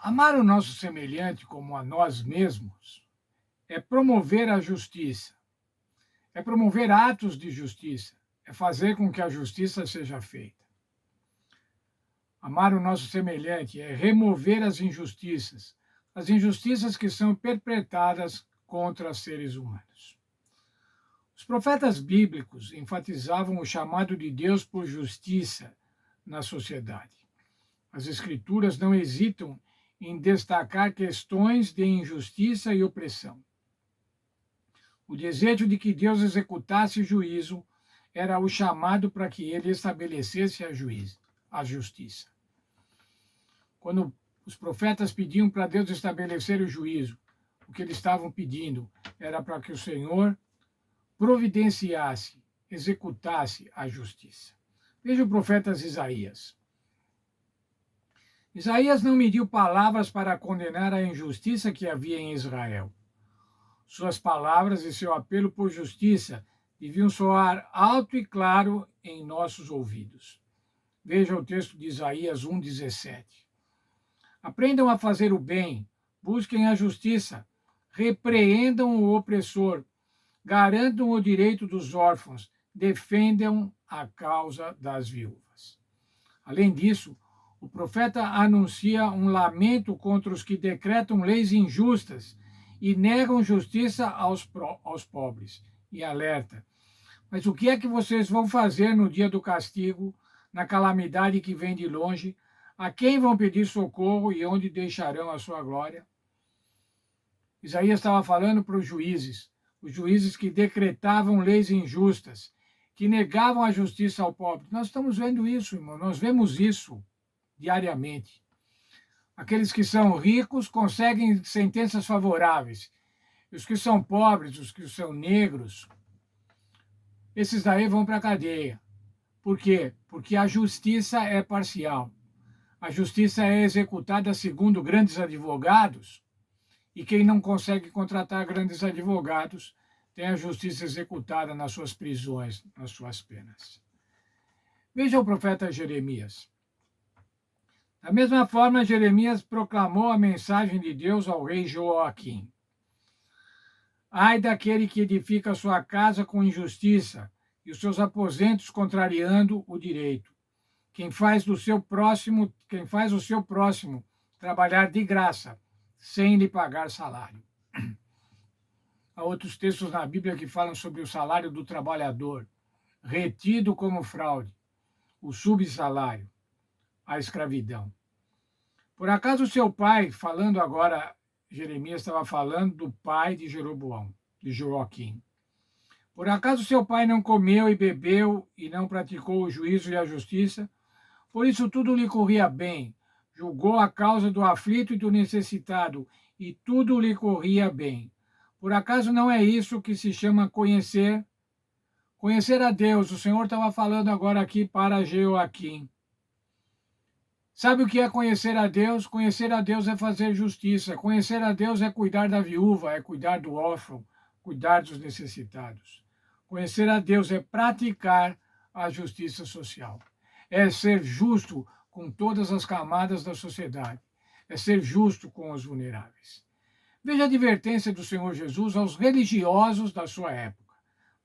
Amar o nosso semelhante como a nós mesmos é promover a justiça, é promover atos de justiça, é fazer com que a justiça seja feita. Amar o nosso semelhante é remover as injustiças que são perpetradas contra seres humanos. Os profetas bíblicos enfatizavam o chamado de Deus por justiça na sociedade. As Escrituras não hesitam em destacar questões de injustiça e opressão. O desejo de que Deus executasse juízo era o chamado para que ele estabelecesse a justiça. Quando os profetas pediam para Deus estabelecer o juízo, o que eles estavam pedindo era para que o Senhor providenciasse, executasse a justiça. Veja o profeta Isaías. Isaías não mediu palavras para condenar a injustiça que havia em Israel. Suas palavras e seu apelo por justiça deviam soar alto e claro em nossos ouvidos. Veja o texto de Isaías 1,17. Aprendam a fazer o bem, busquem a justiça, repreendam o opressor, garantam o direito dos órfãos, defendam a causa das viúvas. Além disso, o profeta anuncia um lamento contra os que decretam leis injustas e negam justiça aos pobres. E alerta: mas o que é que vocês vão fazer no dia do castigo, na calamidade que vem de longe? A quem vão pedir socorro e onde deixarão a sua glória? Isaías estava falando para os juízes que decretavam leis injustas, que negavam a justiça ao pobre. Nós estamos vendo isso, irmão, nós vemos isso diariamente. Aqueles que são ricos conseguem sentenças favoráveis. Os que são pobres, os que são negros, esses daí vão para a cadeia. Por quê? Porque a justiça é parcial. A justiça é executada segundo grandes advogados, e quem não consegue contratar grandes advogados tem a justiça executada nas suas prisões, nas suas penas. Veja o profeta Jeremias. Da mesma forma, Jeremias proclamou a mensagem de Deus ao rei Joaquim. Ai daquele que edifica sua casa com injustiça e os seus aposentos contrariando o direito. Quem faz o seu próximo trabalhar de graça, sem lhe pagar salário. Há outros textos na Bíblia que falam sobre o salário do trabalhador, retido como fraude, o subsalário, a escravidão. Por acaso seu pai, falando agora, Jeremias estava falando do pai de Jeroboão, de Joaquim. Por acaso seu pai não comeu e bebeu e não praticou o juízo e a justiça? Por isso tudo lhe corria bem, julgou a causa do aflito e do necessitado, e tudo lhe corria bem. Por acaso não é isso que se chama conhecer? Conhecer a Deus. O Senhor estava falando agora aqui para Joaquim. Sabe o que é conhecer a Deus? Conhecer a Deus é fazer justiça. Conhecer a Deus é cuidar da viúva, é cuidar do órfão, cuidar dos necessitados. Conhecer a Deus é praticar a justiça social. É ser justo com todas as camadas da sociedade. É ser justo com os vulneráveis. Veja a advertência do Senhor Jesus aos religiosos da sua época.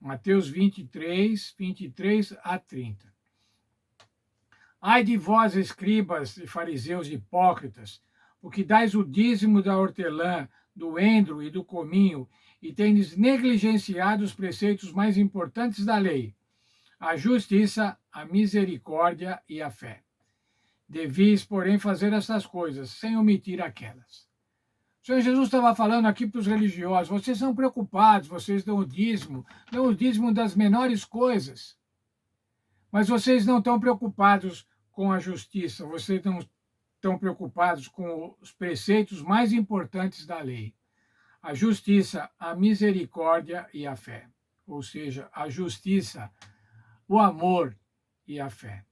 Mateus 23, 23 a 30. Ai de vós, escribas e fariseus hipócritas, porque dais o dízimo da hortelã, do endro e do cominho, e tendes negligenciado os preceitos mais importantes da lei, a justiça, a misericórdia e a fé. Devis, porém, fazer essas coisas, sem omitir aquelas. O Senhor Jesus estava falando aqui para os religiosos: vocês são preocupados, vocês dão o dízimo das menores coisas, mas vocês não estão preocupados com a justiça, vocês não estão preocupados com os preceitos mais importantes da lei: a justiça, a misericórdia e a fé. Ou seja, a justiça, o amor e a fé.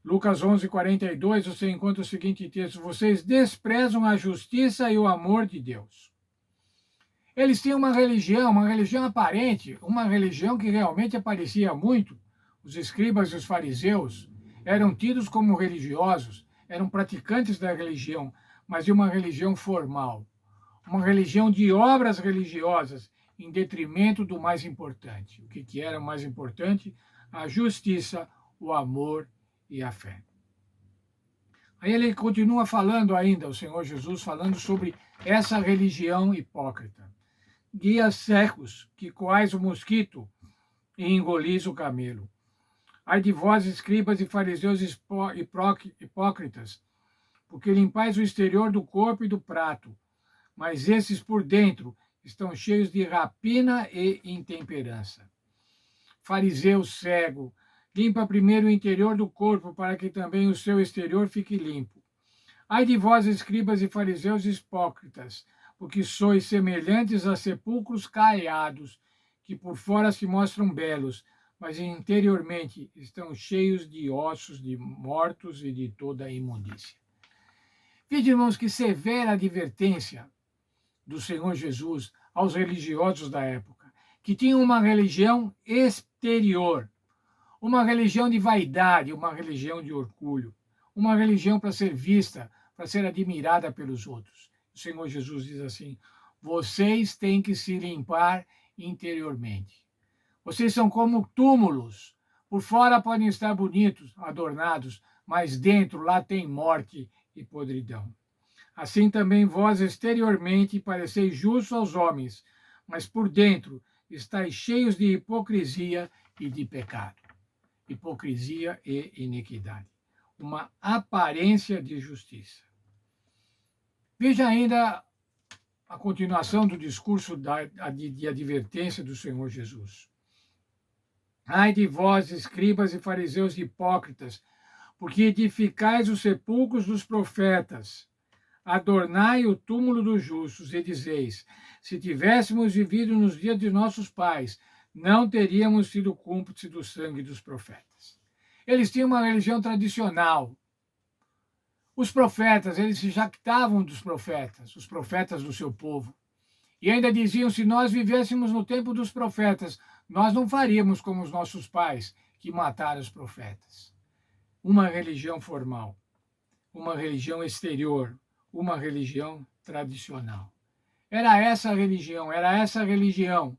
Lucas 11, 42, você encontra o seguinte texto: vocês desprezam a justiça e o amor de Deus. Eles tinham uma religião aparente, uma religião que realmente aparecia muito. Os escribas e os fariseus eram tidos como religiosos, eram praticantes da religião, mas de uma religião formal, uma religião de obras religiosas em detrimento do mais importante. O que era o mais importante? A justiça, o amor e a fé. Aí ele continua falando ainda, o Senhor Jesus, falando sobre essa religião hipócrita. Guias secos, que coais o mosquito e engolis o camelo. Ai de vós, escribas e fariseus hipócritas, porque limpais o exterior do corpo e do prato, mas esses por dentro estão cheios de rapina e intemperança. Fariseu cego, limpa primeiro o interior do corpo, para que também o seu exterior fique limpo. Ai de vós, escribas e fariseus hipócritas, porque sois semelhantes a sepulcros caiados, que por fora se mostram belos, mas interiormente estão cheios de ossos de mortos e de toda a imundícia. Vede, irmãos, que severa advertência do Senhor Jesus aos religiosos da época, que tinham uma religião exterior, uma religião de vaidade, uma religião de orgulho, uma religião para ser vista, para ser admirada pelos outros. O Senhor Jesus diz assim: vocês têm que se limpar interiormente. Vocês são como túmulos. Por fora podem estar bonitos, adornados, mas dentro lá tem morte e podridão. Assim também vós exteriormente pareceis justos aos homens, mas por dentro estáis cheios de hipocrisia e de pecado. Hipocrisia e iniquidade. Uma aparência de justiça. Veja ainda a continuação do discurso de advertência do Senhor Jesus. Ai de vós, escribas e fariseus hipócritas, porque edificais os sepulcros dos profetas, adornai o túmulo dos justos, e dizeis: se tivéssemos vivido nos dias de nossos pais, não teríamos sido cúmplices do sangue dos profetas. Eles tinham uma religião tradicional. Os profetas, eles se jactavam dos profetas, os profetas do seu povo. E ainda diziam: se nós vivêssemos no tempo dos profetas, nós não faríamos como os nossos pais, que mataram os profetas. Uma religião formal, uma religião exterior, uma religião tradicional. Era essa religião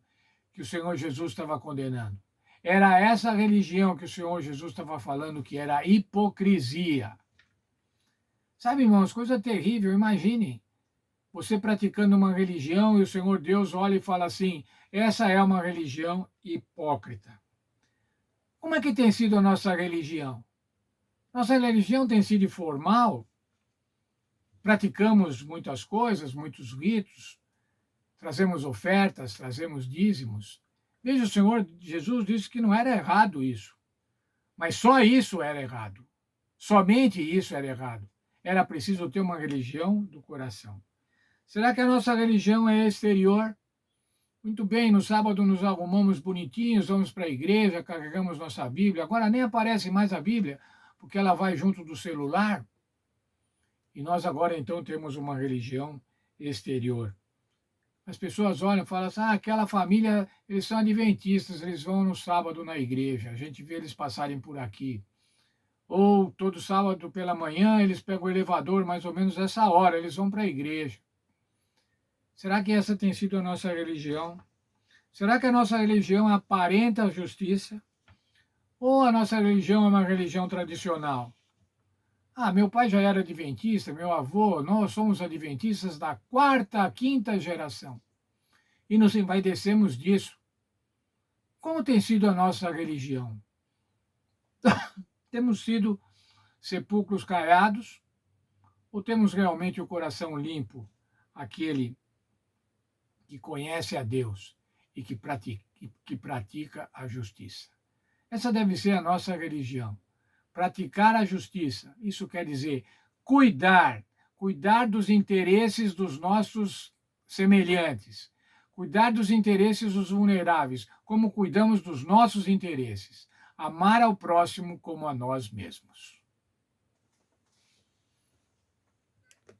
que o Senhor Jesus estava condenando. Era essa religião que o Senhor Jesus estava falando que era hipocrisia. Sabe, irmãos, coisa terrível, imagine você praticando uma religião e o Senhor Deus olha e fala assim: essa é uma religião hipócrita. Como é que tem sido a nossa religião? Nossa religião tem sido formal, praticamos muitas coisas, muitos ritos, trazemos ofertas, trazemos dízimos. Veja, o Senhor Jesus disse que não era errado isso, mas só isso era errado. Somente isso era errado. Era preciso ter uma religião do coração. Será que a nossa religião é exterior? Muito bem, no sábado nos arrumamos bonitinhos, vamos para a igreja, carregamos nossa Bíblia. Agora nem aparece mais a Bíblia, porque ela vai junto do celular. E nós agora então temos uma religião exterior. As pessoas olham e falam assim: aquela família, eles são adventistas, eles vão no sábado na igreja, a gente vê eles passarem por aqui. Ou todo sábado pela manhã eles pegam o elevador, mais ou menos essa hora, eles vão para a igreja. Será que essa tem sido a nossa religião? Será que a nossa religião aparenta a justiça? Ou a nossa religião é uma religião tradicional? Meu pai já era adventista, meu avô, nós somos adventistas da quarta, quinta geração. E nos envaidecemos disso. Como tem sido a nossa religião? Temos sido sepulcros caiados? Ou temos realmente o coração limpo, aquele que conhece a Deus e que pratica a justiça? Essa deve ser a nossa religião. Praticar a justiça, isso quer dizer cuidar dos interesses dos nossos semelhantes, cuidar dos interesses dos vulneráveis, como cuidamos dos nossos interesses, amar ao próximo como a nós mesmos.